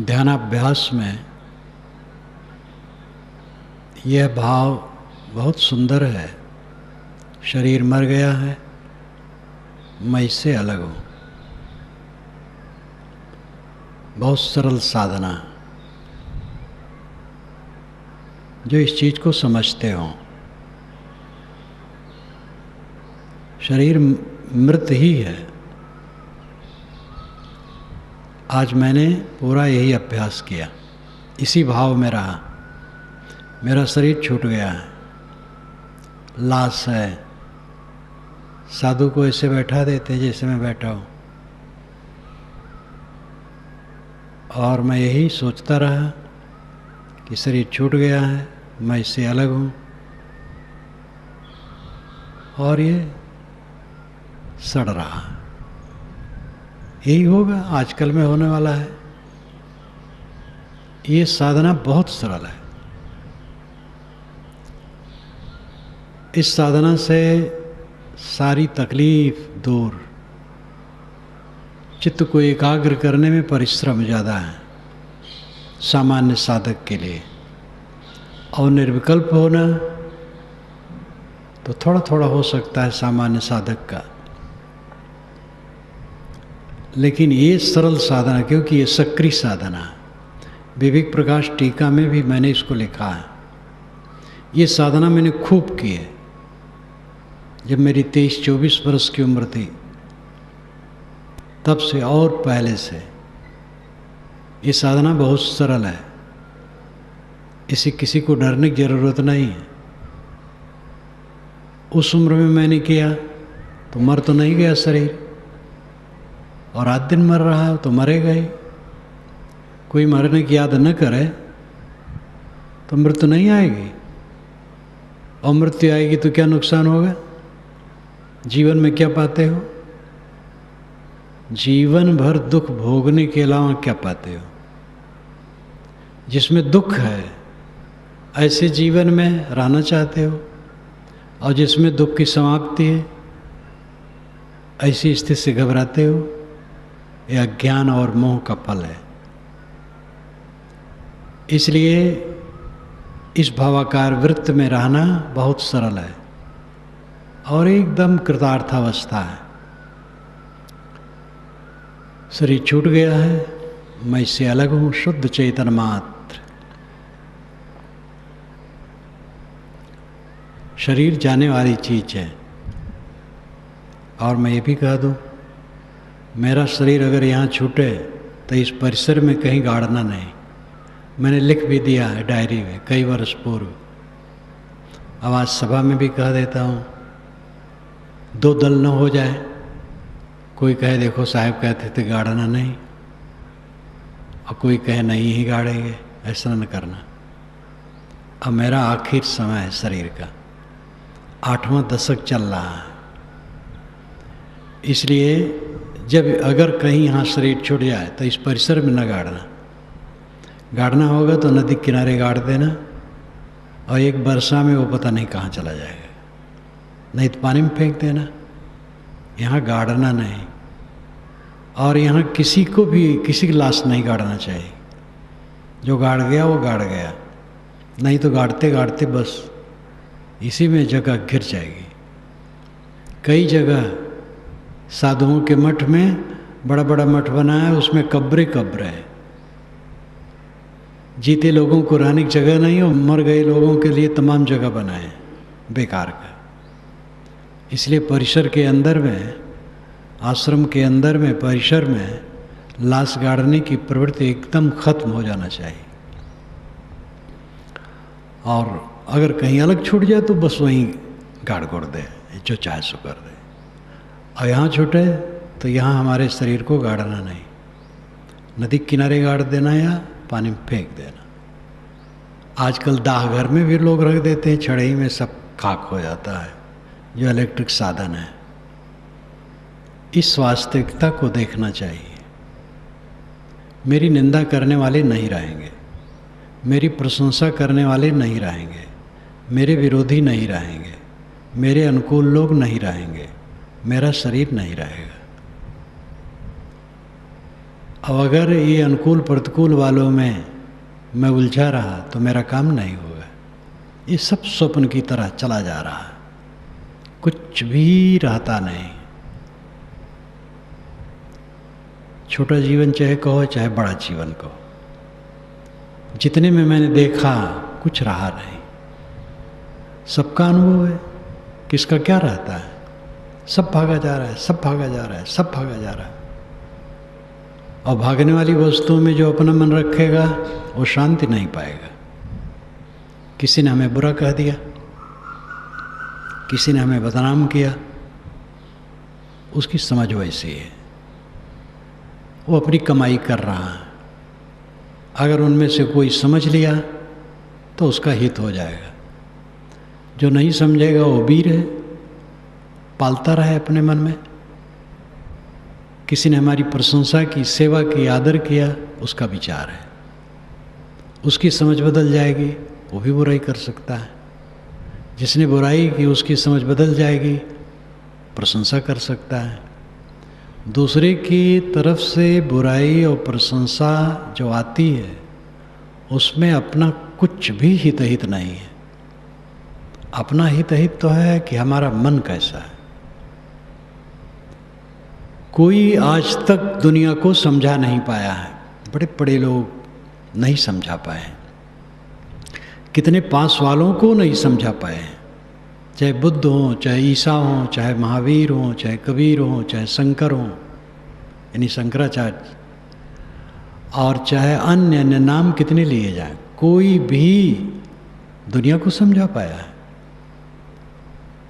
ध्यानाभ्यास में यह भाव बहुत सुंदर है। शरीर मर गया है, मैं इससे अलग हूँ। बहुत सरल साधना, जो इस चीज़ को समझते हों। शरीर मृत ही है। आज मैंने पूरा यही अभ्यास किया, इसी भाव में रहा। मेरा शरीर छूट गया है, लाश है। साधु को ऐसे बैठा देते जैसे मैं बैठा हूँ, और मैं यही सोचता रहा कि शरीर छूट गया है, मैं इससे अलग हूँ, और ये सड़ रहा। यही होगा आजकल में होने वाला है। ये साधना बहुत सरल है। इस साधना से सारी तकलीफ दूर। चित्त को एकाग्र करने में परिश्रम ज़्यादा है सामान्य साधक के लिए, और निर्विकल्प होना तो थोड़ा थोड़ा हो सकता है सामान्य साधक का। लेकिन ये सरल साधना, क्योंकि ये सक्रिय साधना, विवेक प्रकाश टीका में भी मैंने इसको लिखा है। ये साधना मैंने खूब की है जब मेरी 23-24 वर्ष की उम्र थी, तब से और पहले से। ये साधना बहुत सरल है, इसे किसी को डरने की ज़रूरत नहीं है। उस उम्र में मैंने किया तो मर तो नहीं गया शरीर, और आज दिन मर रहा है तो मरेगा ही। कोई मरने की याद न करे तो मृत्यु नहीं आएगी, और मृत्यु आएगी तो क्या नुकसान होगा? जीवन में क्या पाते हो? जीवन भर दुख भोगने के अलावा क्या पाते हो? जिसमें दुख है ऐसे जीवन में रहना चाहते हो, और जिसमें दुख की समाप्ति है ऐसी स्थिति से घबराते हो। यह अज्ञान और मोह का फल है। इसलिए इस भावाकार वृत्त में रहना बहुत सरल है और एकदम कृतार्थावस्था है। शरीर छूट गया है, मैं इससे अलग हूँ, शुद्ध चेतन मात्र। शरीर जाने वाली चीज है। और मैं ये भी कह दूँ, मेरा शरीर अगर यहाँ छूटे तो इस परिसर में कहीं गाड़ना नहीं। मैंने लिख भी दिया है डायरी में कई वर्ष पूर्व। अब आज सभा में भी कह देता हूँ, दो दल न हो जाए। कोई कहे देखो साहब कहते थे गाड़ना नहीं, और कोई कहे नहीं ही गाड़ेंगे। ऐसा न करना। अब मेरा आखिर समय है शरीर का, 8वां दशक चल रहा है। इसलिए जब अगर कहीं यहाँ शरीर छूट जाए तो इस परिसर में न गाड़ना। गाड़ना होगा तो नदी किनारे गाड़ देना, और एक वर्षा में वो पता नहीं कहाँ चला जाएगा, नहीं तो पानी में फेंक देना। यहाँ गाड़ना नहीं, और यहाँ किसी को भी किसी की लाश नहीं गाड़ना चाहिए। जो गाड़ गया वो गाड़ गया, नहीं तो गाड़ते गाड़ते बस इसी में जगह घिर जाएगी। कई जगह साधुओं के मठ में बड़ा बड़ा मठ बना है, उसमें कब्रें कब्र है। जीते लोगों को रहने की जगह नहीं, और मर गए लोगों के लिए तमाम जगह बनाए बेकार का। इसलिए परिसर के अंदर में, आश्रम के अंदर में, परिसर में लाश गाड़ने की प्रवृत्ति एकदम खत्म हो जाना चाहिए। और अगर कहीं अलग छूट जाए तो बस वहीं गाड़ गोड़ दे, जो चाहे सो कर दे। और यहाँ छूटे तो यहाँ हमारे शरीर को गाड़ना नहीं, नदी किनारे गाड़ देना या पानी में फेंक देना। आजकल दाह घर में भी लोग रख देते हैं, छड़ई में सब खाक हो जाता है, जो इलेक्ट्रिक साधन है। इस वास्तविकता को देखना चाहिए। मेरी निंदा करने वाले नहीं रहेंगे, मेरी प्रशंसा करने वाले नहीं रहेंगे, मेरे विरोधी नहीं रहेंगे, मेरे अनुकूल लोग नहीं रहेंगे, मेरा शरीर नहीं रहेगा। अब अगर ये अनुकूल प्रतिकूल वालों में मैं उलझा रहा तो मेरा काम नहीं होगा। ये सब स्वप्न की तरह चला जा रहा है, कुछ भी रहता नहीं। छोटा जीवन चाहे कहो चाहे बड़ा जीवन कहो, जितने में मैंने देखा कुछ रहा नहीं। सबका अनुभव है, किसका क्या रहता है, सब भागा जा रहा है, सब भागा जा रहा है, सब भागा जा रहा है। और भागने वाली वस्तुओं में जो अपना मन रखेगा वो शांति नहीं पाएगा। किसी ने हमें बुरा कह दिया, किसी ने हमें बदनाम किया, उसकी समझ वैसी है, वो अपनी कमाई कर रहा है। अगर उनमें से कोई समझ लिया तो उसका हित हो जाएगा, जो नहीं समझेगा वो वीर है, पालता रहे अपने मन में। किसी ने हमारी प्रशंसा की, सेवा की, आदर किया, उसका विचार है, उसकी समझ बदल जाएगी, वो भी बुराई कर सकता है। जिसने बुराई की उसकी समझ बदल जाएगी, प्रशंसा कर सकता है। दूसरे की तरफ से बुराई और प्रशंसा जो आती है उसमें अपना कुछ भी हितहित नहीं है। अपना हितहित तो है कि हमारा मन कैसा है। कोई आज तक दुनिया को समझा नहीं पाया है, बड़े बड़े लोग नहीं समझा पाए, कितने पास वालों को नहीं समझा पाए, चाहे बुद्ध हों, चाहे ईसा हों, चाहे महावीर हों, चाहे कबीर हों, चाहे शंकर हों यानी शंकराचार्य, और चाहे अन्य अन्य नाम कितने लिए जाएं, कोई भी दुनिया को समझा पाया है।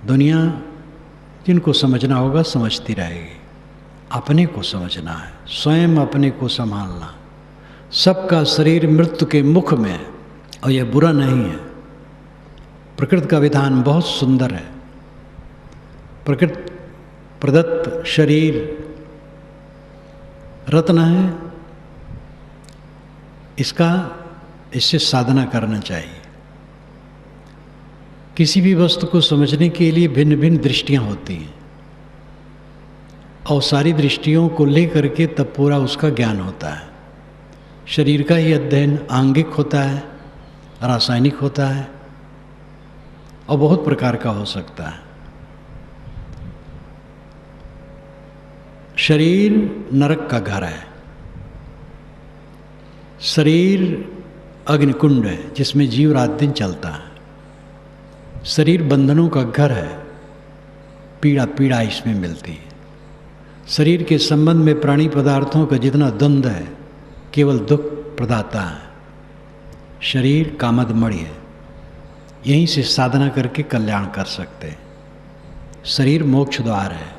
दुनिया जिनको समझना होगा समझती रहेगी, अपने को समझना है, स्वयं अपने को संभालना। सबका शरीर मृत्यु के मुख में है और यह बुरा नहीं है। प्रकृति का विधान बहुत सुंदर है। प्रकृति प्रदत्त शरीर रत्न है, इससे साधना करना चाहिए। किसी भी वस्तु को समझने के लिए भिन्न भिन्न दृष्टियां होती हैं और सारी दृष्टियों को लेकर के तब पूरा उसका ज्ञान होता है। शरीर का ही अध्ययन आंगिक होता है, रासायनिक होता है और बहुत प्रकार का हो सकता है। शरीर नरक का घर है, शरीर अग्निकुंड है जिसमें जीव रात दिन चलता है। शरीर बंधनों का घर है, पीड़ा पीड़ा इसमें मिलती है। शरीर के संबंध में प्राणी पदार्थों का जितना द्वंद्व है केवल दुख प्रदाता है। शरीर कामदमणि है, यहीं से साधना करके कल्याण कर सकते हैं। शरीर मोक्ष द्वार है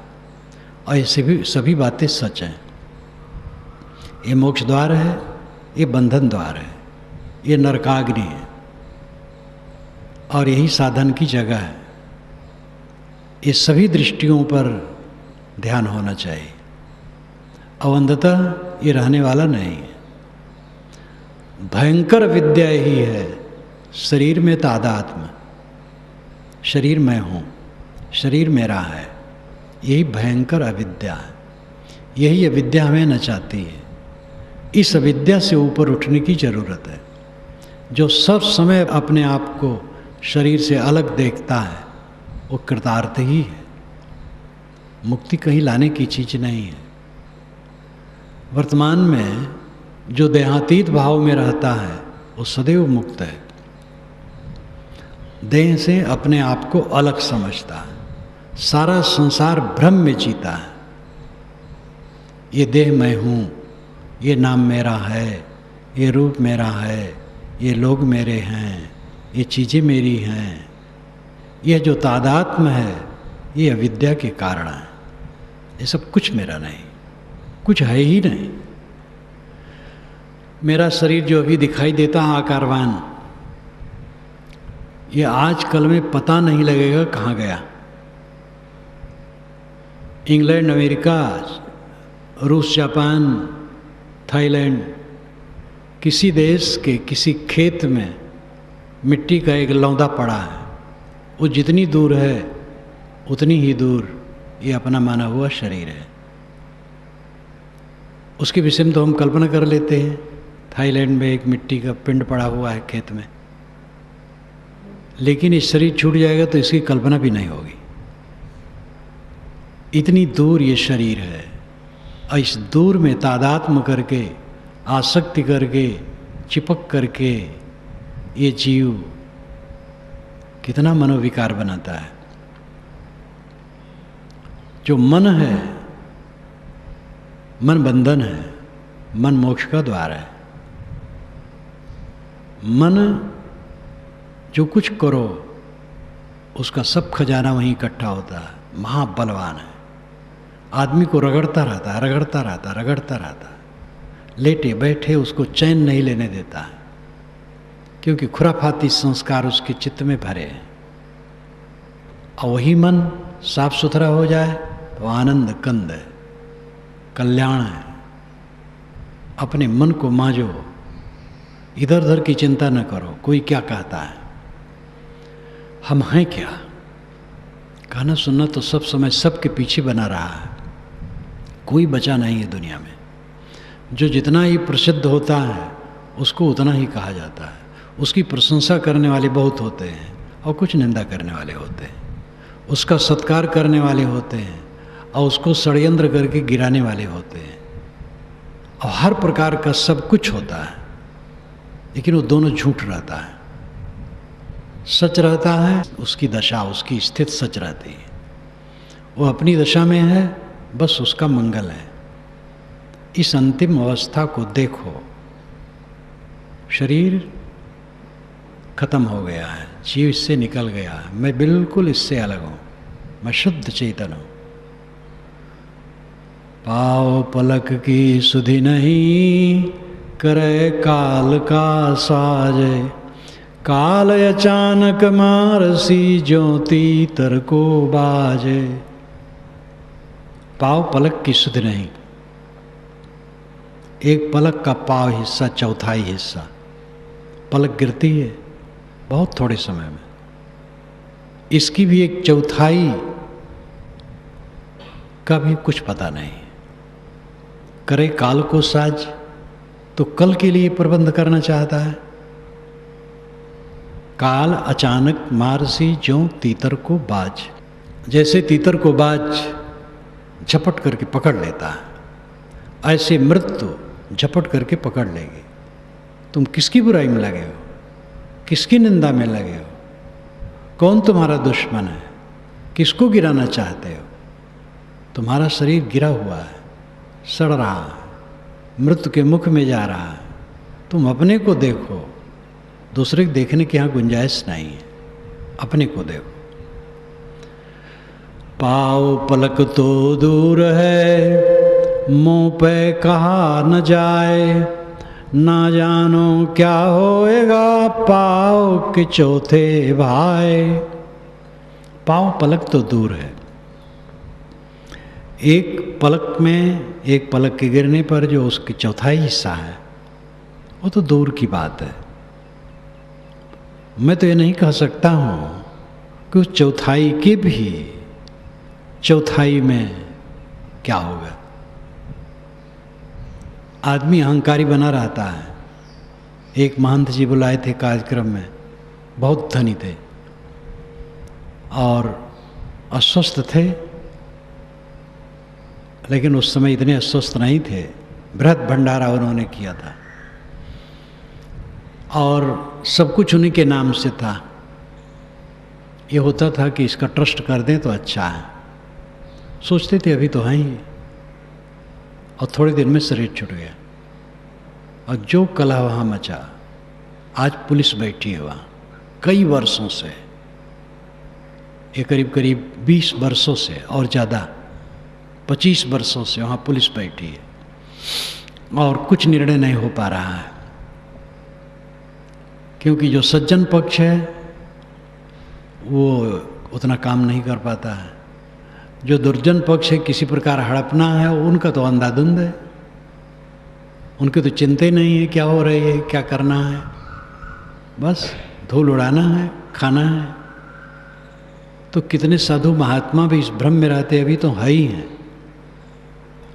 और ये सभी बातें सच हैं। ये मोक्ष द्वार है, ये बंधन द्वार है, ये नरकाग्नि है और यही साधन की जगह है। ये सभी दृष्टियों पर ध्यान होना चाहिए। अवंधतः ये रहने वाला नहीं है। भयंकर विद्या ही है शरीर में तादात्म्य। शरीर मैं हूँ, शरीर मेरा है, यही भयंकर अविद्या है। यही अविद्या हमें नचाती है। इस अविद्या से ऊपर उठने की जरूरत है। जो सब समय अपने आप को शरीर से अलग देखता है वो कृतार्थ ही है। मुक्ति कहीं लाने की चीज नहीं है। वर्तमान में जो देहातीत भाव में रहता है वो सदैव मुक्त है। देह से अपने आप को अलग समझता है, सारा संसार भ्रम में जीता है। ये देह मैं हूँ, ये नाम मेरा है, ये रूप मेरा है, ये लोग मेरे हैं, ये चीज़ें मेरी हैं। यह जो तादात्म्य है ये अविद्या के कारण है। ये सब कुछ मेरा नहीं, कुछ है ही नहीं। मेरा शरीर जो अभी दिखाई देता है आकारवान, ये आज कल में पता नहीं लगेगा कहाँ गया। इंग्लैंड, अमेरिका, रूस, जापान, थाईलैंड, किसी देश के किसी खेत में मिट्टी का एक लौंदा पड़ा है, वो जितनी दूर है उतनी ही दूर ये अपना माना हुआ शरीर है। उसके विषय में तो हम कल्पना कर लेते हैं। थाईलैंड में एक मिट्टी का पिंड पड़ा हुआ है खेत में, लेकिन ये शरीर छूट जाएगा तो इसकी कल्पना भी नहीं होगी। इतनी दूर ये शरीर है, और इस दूर में तादात्म्य करके, आसक्ति करके, चिपक करके ये जीव कितना मनोविकार बनाता है। जो मन है, मन बंधन है, मन मोक्ष का द्वार है। मन जो कुछ करो उसका सब खजाना वहीं इकट्ठा होता है, महाबलवान है। आदमी को रगड़ता रहता है, रगड़ता रहता है, रगड़ता रहता है, लेटे बैठे उसको चैन नहीं लेने देता है, क्योंकि खुराफाती संस्कार उसके चित्त में भरे हैं। और वही मन साफ सुथरा हो जाए तो आनंद कंद है, कल्याण है। अपने मन को मांझो, इधर उधर की चिंता न करो कोई क्या कहता है। हम हैं क्या? कहना सुनना तो सब समय सबके पीछे बना रहा है, कोई बचा नहीं है दुनिया में। जो जितना ही प्रसिद्ध होता है उसको उतना ही कहा जाता है। उसकी प्रशंसा करने वाले बहुत होते हैं और कुछ निंदा करने वाले होते हैं। उसका सत्कार करने वाले होते हैं और उसको षड्यंत्र करके गिराने वाले होते हैं। और हर प्रकार का सब कुछ होता है, लेकिन वो दोनों झूठ रहता है। सच रहता है उसकी दशा, उसकी स्थिति सच रहती है। वो अपनी दशा में है, बस उसका मंगल है। इस अंतिम अवस्था को देखो। शरीर खत्म हो गया है, जीव इससे निकल गया है, मैं बिल्कुल इससे अलग हूँ, मैं शुद्ध चेतन हूँ। पाँव पलक की सुधि नहीं, करे काल का साजे। काल अचानक मारसी, ज्योति तर को बाजे। पाँव पलक की सुधि नहीं, एक पलक का पाव हिस्सा, चौथाई हिस्सा पलक गिरती है बहुत थोड़े समय में, इसकी भी एक चौथाई का भी कुछ पता नहीं। करे काल को साज, तो कल के लिए प्रबंध करना चाहता है। काल अचानक मारसी, ज्यों तीतर को बाज। जैसे तीतर को बाज झपट करके पकड़ लेता है, ऐसे मृत्यु झपट करके पकड़ लेगी। तुम किसकी बुराई में लगे हो, किसकी निंदा में लगे हो, कौन तुम्हारा दुश्मन है, किसको गिराना चाहते हो? तुम्हारा शरीर गिरा हुआ है, सड़ रहा है, मृत्यु के मुख में जा रहा है। तुम अपने को देखो, दूसरे को देखने की यहाँ गुंजाइश नहीं है, अपने को देखो। पाँव पलक तो दूर है, मुँह पे कहा न जाए। ना जानो क्या होएगा, पाँव के चौथे भाई। पाँव पलक तो दूर है, एक पलक में, एक पलक के गिरने पर जो उसकी चौथाई हिस्सा है वो तो दूर की बात है। मैं तो ये नहीं कह सकता हूँ कि उस चौथाई के भी चौथाई में क्या होगा। आदमी अहंकारी बना रहता है। एक महंत जी बुलाए थे कार्यक्रम में, बहुत धनी थे और अस्वस्थ थे, लेकिन उस समय इतने अस्वस्थ नहीं थे। बृहद भंडारा उन्होंने किया था और सब कुछ उन्हीं के नाम से था। ये होता था कि इसका ट्रस्ट कर दें तो अच्छा है, सोचते थे अभी तो हैं ही, और थोड़े दिन में शरीर छूट गया। और जो कलह वहाँ मचा, आज पुलिस बैठी है वहाँ कई वर्षों से, ये करीब करीब 20 वर्षों से और ज़्यादा 25 वर्षों से वहाँ पुलिस बैठी है और कुछ निर्णय नहीं हो पा रहा है, क्योंकि जो सज्जन पक्ष है वो उतना काम नहीं कर पाता है। जो दुर्जन पक्ष है, किसी प्रकार हड़पना है, उनका तो अंधाधुंध है, उनकी तो चिंता ही नहीं है क्या हो रही है, क्या करना है, बस धूल उड़ाना है, खाना है। तो कितने साधु महात्मा भी इस भ्रम में रहते अभी तो है ही हैं।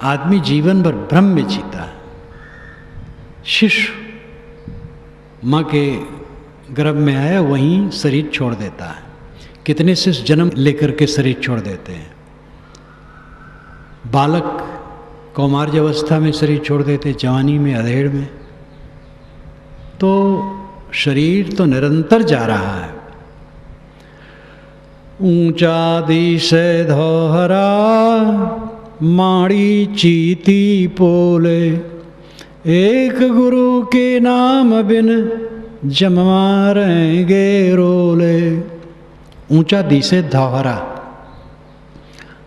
आदमी जीवन भर भ्रम में जीता है। शिशु माँ के गर्भ में आया वहीं शरीर छोड़ देता है। कितने शिशु जन्म लेकर के शरीर छोड़ देते हैं। बालक कौमार्य अवस्था में शरीर छोड़ देते, जवानी में, अधेड़ में। तो शरीर तो निरंतर जा रहा है। ऊंचा दिश धोहरा माड़ी चीती पोले, एक गुरु के नाम बिन जम मारेंगे रोले। ऊंचा दिशे धौहरा,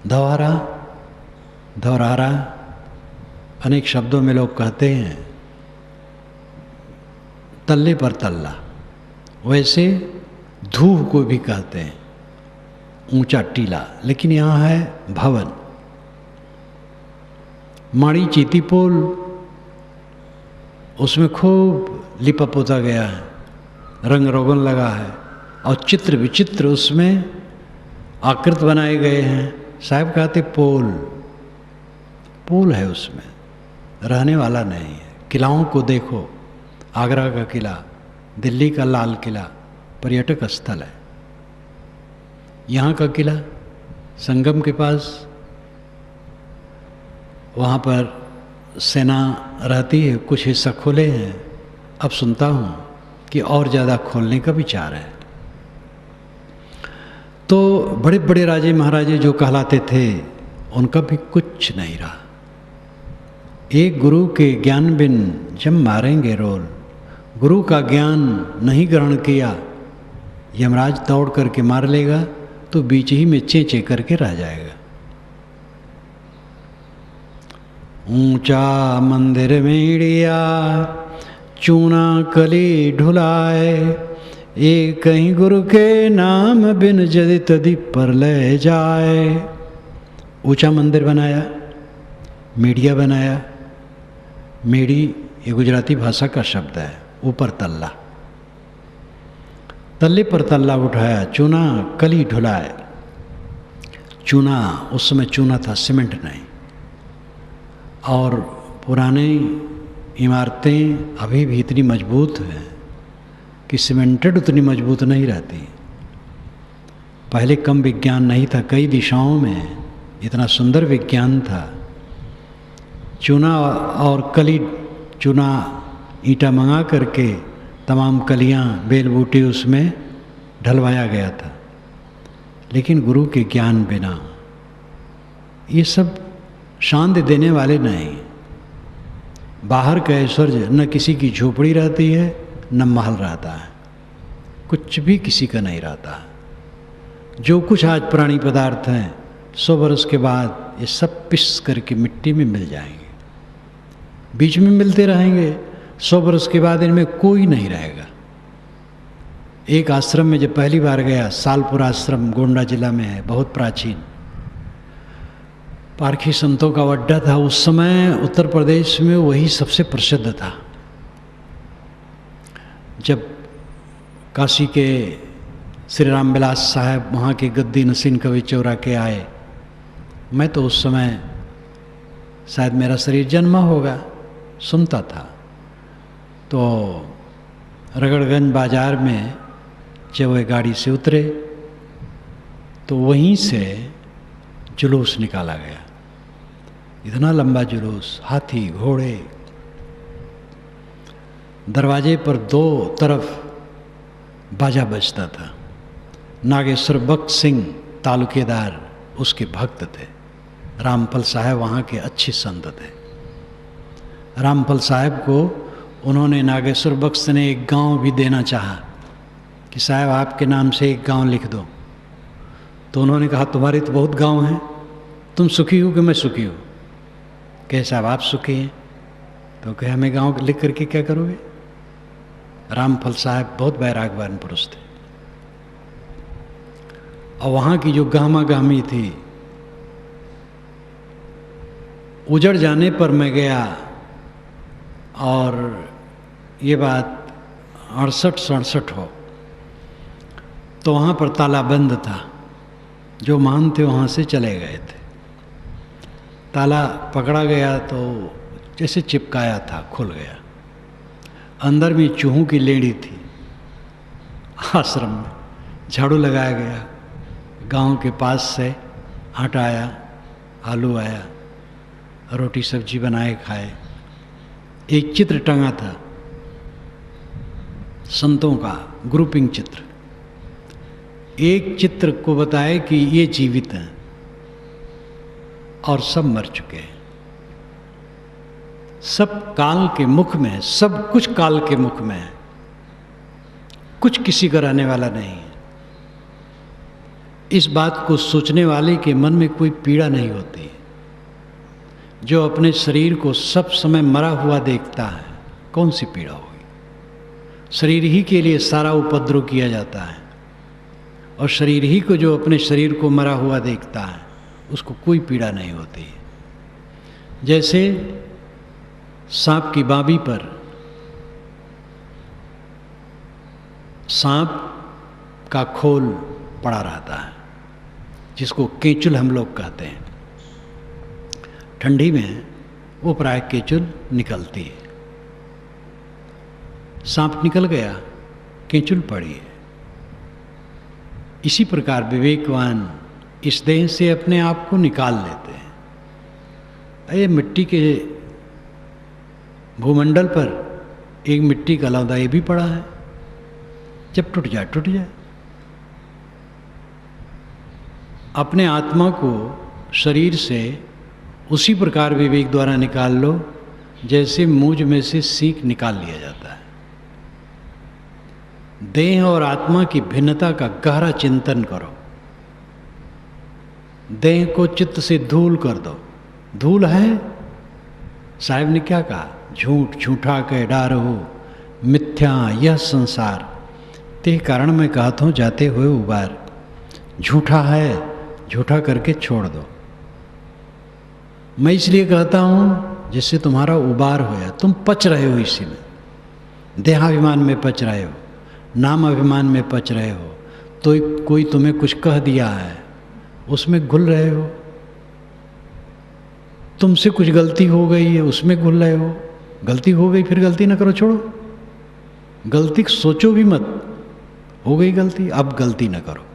धौहरा धौरारा अनेक शब्दों में लोग कहते हैं। तल्ले पर तल्ला, वैसे धूह को भी कहते हैं, ऊंचा टीला, लेकिन यहाँ है भवन। माड़ी चीती पोल, उसमें खूब लिपा पोता गया है, रंग रोगन लगा है और चित्र विचित्र उसमें आकृत बनाए गए हैं। साहब कहते पोल, पोल है उसमें, रहने वाला नहीं है। किलाओं को देखो, आगरा का किला, दिल्ली का लाल किला पर्यटक स्थल है। यहाँ का किला संगम के पास, वहाँ पर सेना रहती है, कुछ हिस्सा खोले हैं। अब सुनता हूँ कि और ज़्यादा खोलने का विचार है। तो बड़े बड़े राजे महाराजे जो कहलाते थे उनका भी कुछ नहीं रहा। एक गुरु के ज्ञान बिन जम मारेंगे रोल। गुरु का ज्ञान नहीं ग्रहण किया, यमराज दौड़ करके मार लेगा, तो बीच ही में चेंचे करके रह जाएगा। ऊंचा मंदिर मेड़िया चूना कली ढुलाए, एक कहीं गुरु के नाम बिन जदि तदि पर ले जाए। ऊंचा मंदिर बनाया, मीडिया बनाया। मेड़ी ये गुजराती भाषा का शब्द है, ऊपर तल्ला, तल्ले पर तल्ला उठाया। चूना कली ढुलाए, चूना उस समय चूना था, सीमेंट नहीं। और पुराने इमारतें अभी भी इतनी मजबूत हैं कि सीमेंटेड उतनी मजबूत नहीं रहती। पहले कम विज्ञान नहीं था, कई दिशाओं में इतना सुंदर विज्ञान था। चूना और कली, चूना ईंटा मंगा करके तमाम कलियां, बेल बूटी उसमें ढलवाया गया था। लेकिन गुरु के ज्ञान बिना ये सब शांति देने वाले नहीं। बाहर का ऐश्वर्य, न किसी की झोपड़ी रहती है न महल रहता है, कुछ भी किसी का नहीं रहता। जो कुछ आज प्राणी पदार्थ हैं, 100 वर्ष के बाद ये सब पिस करके मिट्टी में मिल जाएंगे, बीच में मिलते रहेंगे। 100 वर्ष के बाद इनमें कोई नहीं रहेगा। एक आश्रम में जब पहली बार गया, सालपुर आश्रम गोंडा जिला में है, बहुत प्राचीन, पारखी संतों का अड्डा था। उस समय उत्तर प्रदेश में वही सबसे प्रसिद्ध था। जब काशी के श्री राम विलास साहब वहाँ के गद्दी नसीन कवि चौरा के आए, मैं तो उस समय शायद मेरा शरीर जन्मा होगा, सुनता था। तो रगड़गंज बाजार में जब वह गाड़ी से उतरे तो वहीं से जुलूस निकाला गया। इतना लंबा जुलूस, हाथी घोड़े, दरवाजे पर 2 तरफ बाजा बजता था। नागेश्वर बख्त सिंह तालुकेदार उसके भक्त थे। रामफल साहब वहाँ के अच्छे संत थे। रामफल साहब को उन्होंने, नागेश्वर बख्त ने एक गांव भी देना चाहा कि साहब आपके नाम से एक गांव लिख दो। तो उन्होंने कहा तुम्हारे तो बहुत गांव हैं, तुम सुखी हो कि मैं सुखी हूँ? कहे साहब आप सुखी हैं। तो कहे हमें गांव लिख करके क्या करोगे? रामफल साहब बहुत वैरागवान पुरुष थे। और वहाँ की जो गहमा गहमी थी, उजड़ जाने पर मैं गया और ये बात 68-67 हो, तो वहाँ पर ताला बंद था। जो महान थे वहाँ से चले गए थे। ताला पकड़ा गया तो जैसे चिपकाया था खुल गया। अंदर में चूहों की लेड़ी थी। आश्रम में झाड़ू लगाया गया, गांव के पास से आटा आया, आलू आया, रोटी सब्जी बनाए खाए। एक चित्र टंगा था संतों का, ग्रुपिंग चित्र। एक चित्र को बताए कि ये जीवित हैं और सब मर चुके हैं। सब काल के मुख में है, सब कुछ काल के मुख में है, कुछ किसी का रहने वाला नहीं है। इस बात को सोचने वाले के मन में कोई पीड़ा नहीं होती। जो अपने शरीर को सब समय मरा हुआ देखता है, कौन सी पीड़ा होगी? शरीर ही के लिए सारा उपद्रव किया जाता है, और शरीर ही को जो अपने शरीर को मरा हुआ देखता है उसको कोई पीड़ा नहीं होती। जैसे सांप की बाबी पर सांप का खोल पड़ा रहता है, जिसको केचुल हम लोग कहते हैं। ठंडी में वो प्राय केचुल निकलती है। सांप निकल गया, केचुल पड़ी है। इसी प्रकार विवेकवान इस देह से अपने आप को निकाल लेते हैं। ये मिट्टी के भूमंडल पर एक मिट्टी का लौंदा ये भी पड़ा है, जब टूट जाए टूट जाए। अपने आत्मा को शरीर से उसी प्रकार विवेक द्वारा निकाल लो जैसे मूंज में से सीख निकाल लिया जाता है। देह और आत्मा की भिन्नता का गहरा चिंतन करो। देह को चित्त से धूल कर दो। धूल है, साहब ने क्या कहा? झूठ झूठा के डार हो, मिथ्या यह संसार, ते कारण मैं कहता हूँ जाते हुए उबार। झूठा है, झूठा करके छोड़ दो। मैं इसलिए कहता हूँ जिससे तुम्हारा उबार होया, तुम पच रहे हो इसी में, देहाभिमान में पच रहे हो, नाम अभिमान में पच रहे हो। तो कोई तुम्हें कुछ कह दिया है, उसमें घुल रहे हो। तुमसे कुछ गलती हो गई है, उसमें घुल रहे हो। गलती हो गई, फिर गलती ना करो, छोड़ो। गलती सोचो भी मत, हो गई गलती, अब गलती ना करो।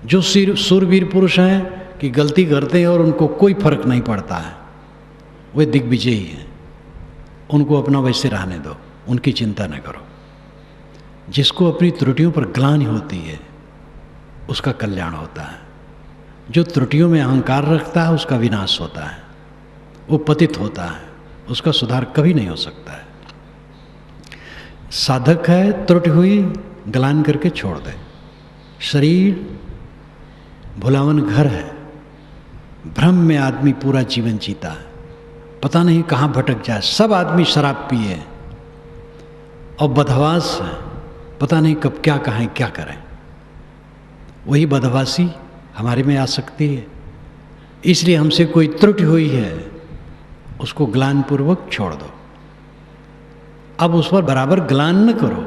जो सूरवीर पुरुष हैं कि गलती करते हैं और उनको कोई फर्क नहीं पड़ता है, वे दिग्विजयी हैं। उनको अपना वैसे रहने दो, उनकी चिंता न करो। जिसको अपनी त्रुटियों पर ग्लानि होती है उसका कल्याण होता है। जो त्रुटियों में अहंकार रखता है उसका विनाश होता है, वो पतित होता है, उसका सुधार कभी नहीं हो सकता है। साधक है, त्रुटि हुई गलान करके छोड़ दे। शरीर भुलावन घर है, भ्रम में आदमी पूरा जीवन जीता है, पता नहीं कहाँ भटक जाए। सब आदमी शराब पिए और बदहवास है, पता नहीं कब क्या कहें क्या करें। वही बदहवासी हमारे में आ सकती है। इसलिए हमसे कोई त्रुटि हुई है उसको ग्लानपूर्वक छोड़ दो। अब उस पर बराबर ग्लान न करो।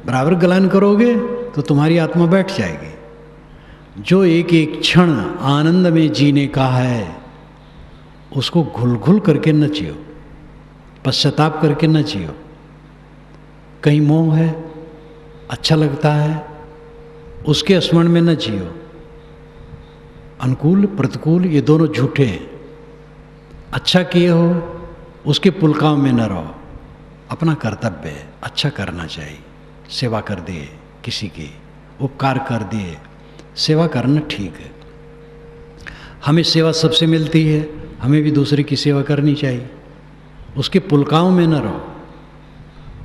बराबर ग्लान करोगे तो तुम्हारी आत्मा बैठ जाएगी। जो एक एक क्षण आनंद में जीने का है उसको घुल घुल करके न जियो, पश्चाताप करके न जियो। कहीं मोह है, अच्छा लगता है, उसके स्मरण में न जियो। अनुकूल प्रतिकूल ये दोनों झूठे हैं। अच्छा किए हो उसके पुलकाव में न रहो। अपना कर्तव्य है, अच्छा करना चाहिए। सेवा कर दिए, किसी की उपकार कर दिए, सेवा करना ठीक है। हमें सेवा सबसे मिलती है, हमें भी दूसरे की सेवा करनी चाहिए। उसके पुलकाव में न रहो।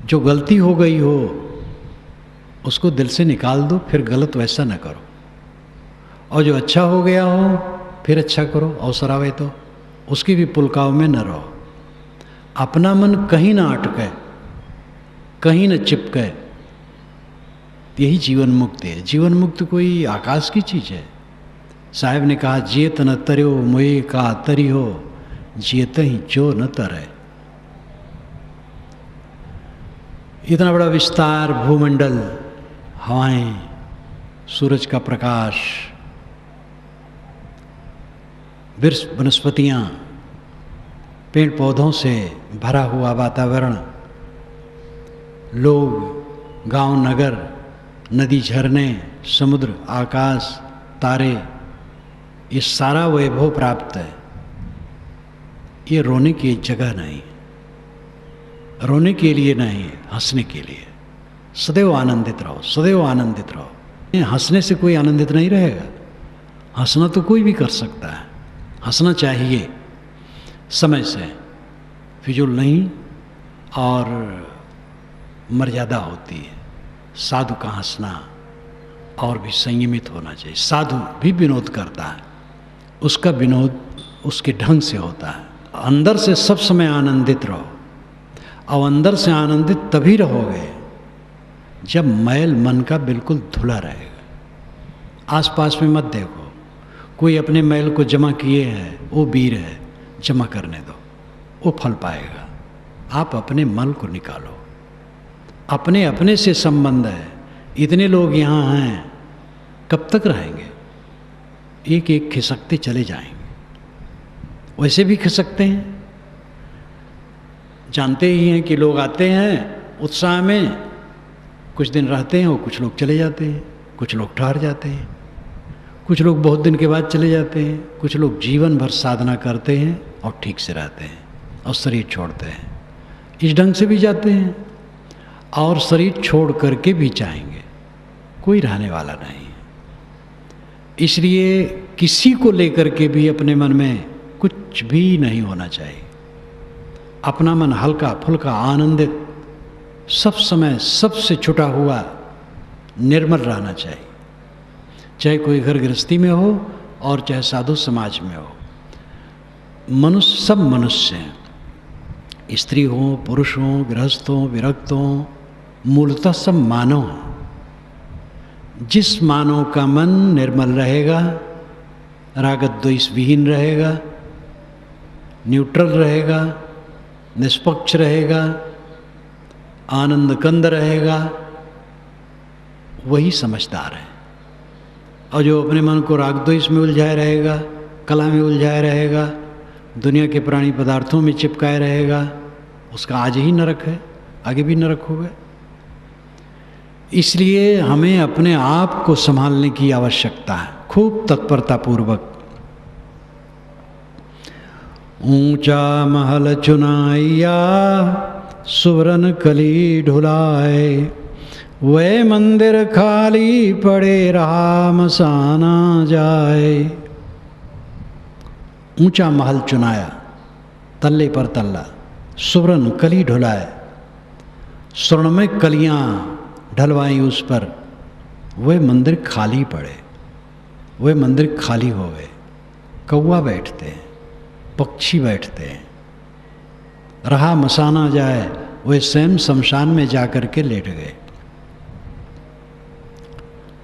जो गलती हो गई हो उसको दिल से निकाल दो, फिर गलत वैसा न करो। और जो अच्छा हो गया हो फिर अच्छा करो, अवसर आवे तो उसके भी पुलकाव में न रहो। अपना मन कहीं ना अटके, कहीं न चिपके, यही जीवन मुक्ति है। जीवन मुक्ति कोई आकाश की चीज़ है। साहब ने कहा जियत न तर्यो मोए का तरी हो, जियत ही जो न तरे। इतना बड़ा विस्तार, भूमंडल, हवाएं, सूरज का प्रकाश, वृक्ष वनस्पतियाँ, पेड़ पौधों से भरा हुआ वातावरण, लोग, गांव नगर, नदी झरने, समुद्र, आकाश, तारे, ये सारा वैभव प्राप्त है। ये रोने की जगह नहीं, रोने के लिए नहीं, हंसने के लिए। सदैव आनंदित रहो, सदैव आनंदित रहो। हंसने से कोई आनंदित नहीं रहेगा। हंसना तो कोई भी कर सकता है, हंसना चाहिए समय से, फिजूल नहीं, और मर्यादा होती है। साधु का हंसना और भी संयमित होना चाहिए। साधु भी विनोद करता है, उसका विनोद उसके ढंग से होता है। अंदर से सब समय आनंदित रहो, और अंदर से आनंदित तभी रहोगे जब मैल मन का बिल्कुल धुला रहेगा। आसपास में मत देखो, कोई अपने मैल को जमा किए है, वो वीर है, जमा करने दो, वो फल पाएगा। आप अपने मल को निकालो, अपने अपने से संबंध है। इतने लोग यहाँ हैं, कब तक रहेंगे? एक एक खिसकते चले जाएंगे। वैसे भी खिसकते हैं, जानते ही हैं कि लोग आते हैं उत्साह में, कुछ दिन रहते हैं और कुछ लोग चले जाते हैं, कुछ लोग ठहर जाते हैं, कुछ लोग बहुत दिन के बाद चले जाते हैं, कुछ लोग जीवन भर साधना करते हैं और ठीक से रहते हैं और शरीर छोड़ते हैं। इस ढंग से भी जाते हैं और शरीर छोड़ करके भी जाएंगे, कोई रहने वाला नहीं है। इसलिए किसी को लेकर के भी अपने मन में कुछ भी नहीं होना चाहिए। अपना मन हल्का फुल्का, आनंदित, सब समय सबसे छुटा हुआ, निर्मल रहना चाहिए। चाहे कोई घर गृहस्थी में हो और चाहे साधु समाज में हो। मनुष्य सब मनुष्य हैं, स्त्री हो, पुरुष हो, गृहस्थ हो, विरक्त हो, मूलतः सब मानव हैं। जिस मानव का मन निर्मल रहेगा, रागत द्वेष विहीन रहेगा, न्यूट्रल रहेगा, निष्पक्ष रहेगा, आनंद कंद रहेगा, वही समझदार है। और जो अपने मन को राग द्वेष में उलझाए रहेगा, कला में उलझाए रहेगा, दुनिया के प्राणी पदार्थों में चिपकाए रहेगा, उसका आज ही नरक है, आगे भी नरक होगा। इसलिए हमें अपने आप को संभालने की आवश्यकता है, खूब तत्परतापूर्वक। ऊंचा महल चुनाइया सुवरन कली ढुलाए, वह मंदिर खाली पड़े रहा मसाना जाए। ऊंचा महल चुनाया, तल्ले पर तल्ला, सुवरन कली ढुलाए, स्वर्ण में कलियां ढलवाई उस पर, वह मंदिर खाली पड़े, वह मंदिर खाली हो गए। कौवा बैठते हैं, पक्षी बैठते हैं, रहा मसाना जाए, वह स्वयं शमशान में जाकर के लेट गए।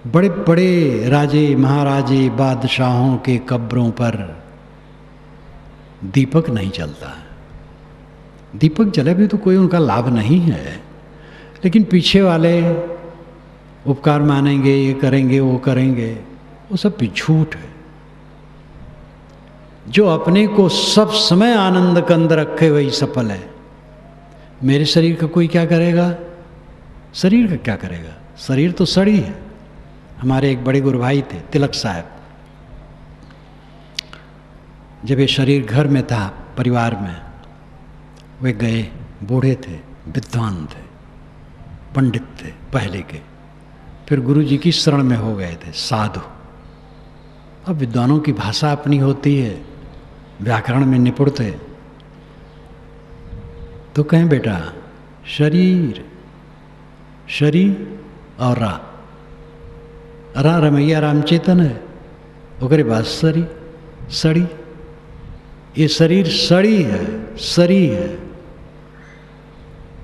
बड़े बड़े राजे महाराजे बादशाहों के कब्रों पर दीपक नहीं जलता है। दीपक जले भी तो कोई उनका लाभ नहीं है, लेकिन पीछे वाले उपकार मानेंगे, ये करेंगे, वो करेंगे, वो सब भी झूठ है। जो अपने को सब समय आनंद कंद रखे वही सफल है। मेरे शरीर का कोई क्या करेगा? शरीर का क्या करेगा? शरीर तो सड़ी है। हमारे एक बड़े गुरु भाई थे, तिलक साहब, जब ये शरीर घर में था, परिवार में, वे गए, बूढ़े थे, विद्वान थे, पंडित थे पहले के, फिर गुरु जी की शरण में हो गए थे, साधु। अब विद्वानों की भाषा अपनी होती है, व्याकरण में निपुण थे, तो कहें बेटा शरीर, शरीर और रा रमैया रामचेतन है, ओकरे बाद सरी, सड़ी, ये शरीर सड़ी है, सरी है,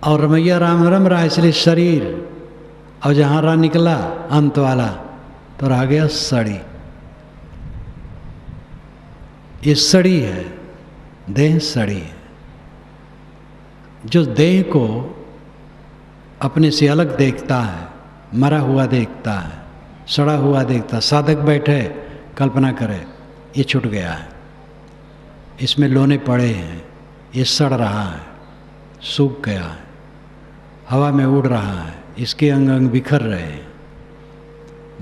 और रमैया राम रम रहा, इसलिए शरीर, और जहाँ रा निकला अंत वाला तो रह गया सड़ी। ये सड़ी है, देह सड़ी है। जो देह को अपने से अलग देखता है, मरा हुआ देखता है, सड़ा हुआ देखता, साधक बैठे कल्पना करे ये छूट गया है, इसमें लोने पड़े हैं, ये सड़ रहा है, सूख गया है, हवा में उड़ रहा है, इसके अंग अंग बिखर रहे हैं।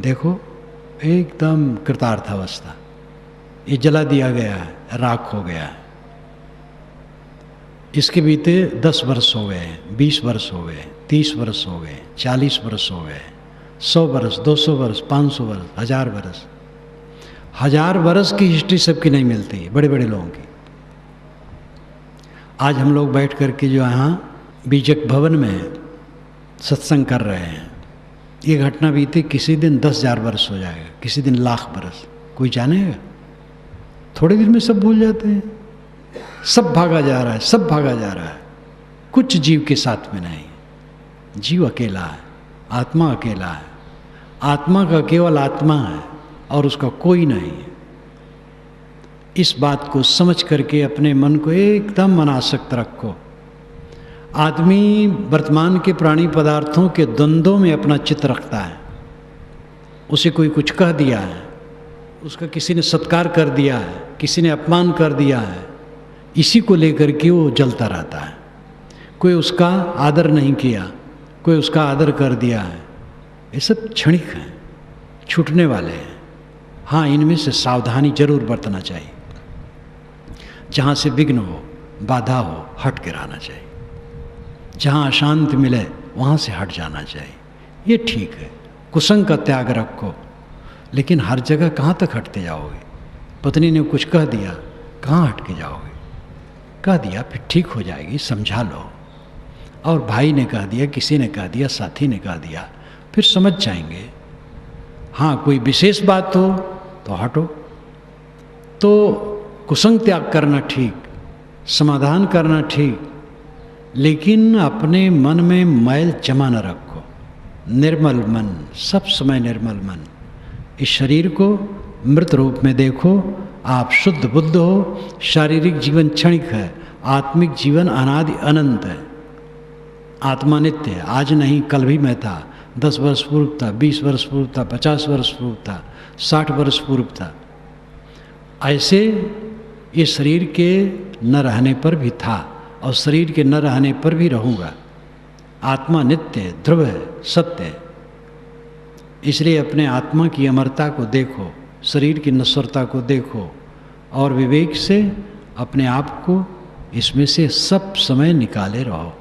देखो एकदम कृतार्थ अवस्था, ये जला दिया गया है, राख हो गया है। इसके बीते 10 वर्ष हो गए, 20 वर्ष हो गए, 30 वर्ष हो गए, 40 वर्ष हो गए, 100 वर्ष, 200 वर्ष, 500 वर्ष, 1000 वर्ष। 1000 वर्ष की हिस्ट्री सबकी नहीं मिलती, बड़े बड़े लोगों की। आज हम लोग बैठ कर के जो यहाँ बीजक भवन में सत्संग कर रहे हैं, ये घटना बीती, किसी दिन 10,000 वर्ष हो जाएगा, किसी दिन लाख वर्ष, कोई जानेगा? थोड़े दिन में सब भूल जाते हैं। सब भागा जा रहा है, सब भागा जा रहा है, कुछ जीव के साथ में नहीं। जीव अकेला है, आत्मा अकेला है, आत्मा का केवल आत्मा है और उसका कोई नहीं है। इस बात को समझ करके अपने मन को एकदम अनासक्त रखो। आदमी वर्तमान के प्राणी पदार्थों के द्वंद्वों में अपना चित्त रखता है। उसे कोई कुछ कह दिया है, उसका किसी ने सत्कार कर दिया है, किसी ने अपमान कर दिया है, इसी को लेकर के वो जलता रहता है। कोई उसका आदर नहीं किया, कोई उसका आदर कर दिया है, ये सब क्षणिक हैं, छूटने वाले हैं। हाँ, इनमें से सावधानी जरूर बरतना चाहिए। जहाँ से विघ्न हो, बाधा हो, हट के रहना चाहिए। जहाँ अशांति मिले वहाँ से हट जाना चाहिए। ये ठीक है, कुसंग का त्याग रखो, लेकिन हर जगह कहाँ तक हटते जाओगे? पत्नी ने कुछ कह दिया, कहाँ हट के जाओगे? कह दिया फिर ठीक हो जाएगी, समझा लो। और भाई ने कह दिया, किसी ने कह दिया, साथी ने कह दिया, फिर समझ जाएंगे। हाँ, कोई विशेष बात हो तो हटो। तो कुसंग त्याग करना ठीक, समाधान करना ठीक, लेकिन अपने मन में मैल जमा न रखो। निर्मल मन, सब समय निर्मल मन। इस शरीर को मृत रूप में देखो, आप शुद्ध बुद्ध हो। शारीरिक जीवन क्षणिक है, आत्मिक जीवन अनादि अनंत है। आत्मा नित्य है, आज नहीं कल भी मैं था, 10 वर्ष पूर्व था, 20 वर्ष पूर्व था, 50 वर्ष पूर्व था, 60 वर्ष पूर्व था। ऐसे ये शरीर के न रहने पर भी था और शरीर के न रहने पर भी रहूँगा। आत्मा नित्य है, ध्रुव है, सत्य है। इसलिए अपने आत्मा की अमरता को देखो, शरीर की नश्वरता को देखो और विवेक से अपने आप को इसमें से सब समय निकाले रहो।